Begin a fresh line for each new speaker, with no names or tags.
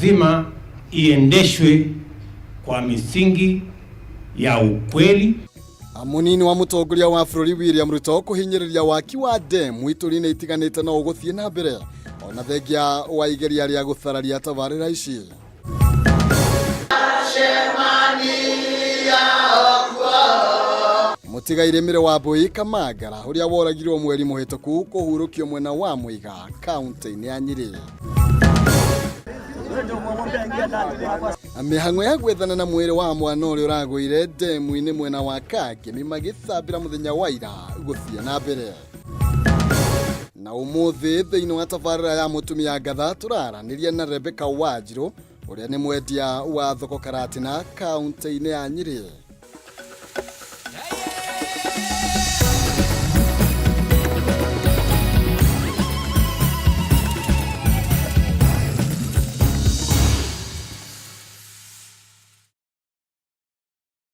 lazima iendeshwe kwa misingi ya ukweli.
Munini wa mutongoria wa bũrũri William Ruto kuhinyĩrĩria waki wa demu itũri-inĩ itiganĩte no gũthiĩ na mbere ona thengia wa igeria rĩa gũthararia tabarĩra ici. Mũtigairĩ wa Mbũi Kamangara ũrĩa woragirwo mweri mũhĩtũku kũhurũkio mwena wa Mũiga kaunti-inĩ ya Nyĩrĩ. Mĩhang'o ya gwethana na mwĩrĩ wa mwana ũrĩa ũragũire demu-inĩ mwena wa Kangemi magĩthambĩra mũthenya wa ira gũthiĩ na mbere. Na ũmũthĩ thĩinĩ wa tabarĩra ya mũtumia Ngatha tũraranĩria na Rebecca Wanjiru ũrĩa nĩ mwendia wa thoko Karatina kaunti-inĩ ya Nyĩrĩ.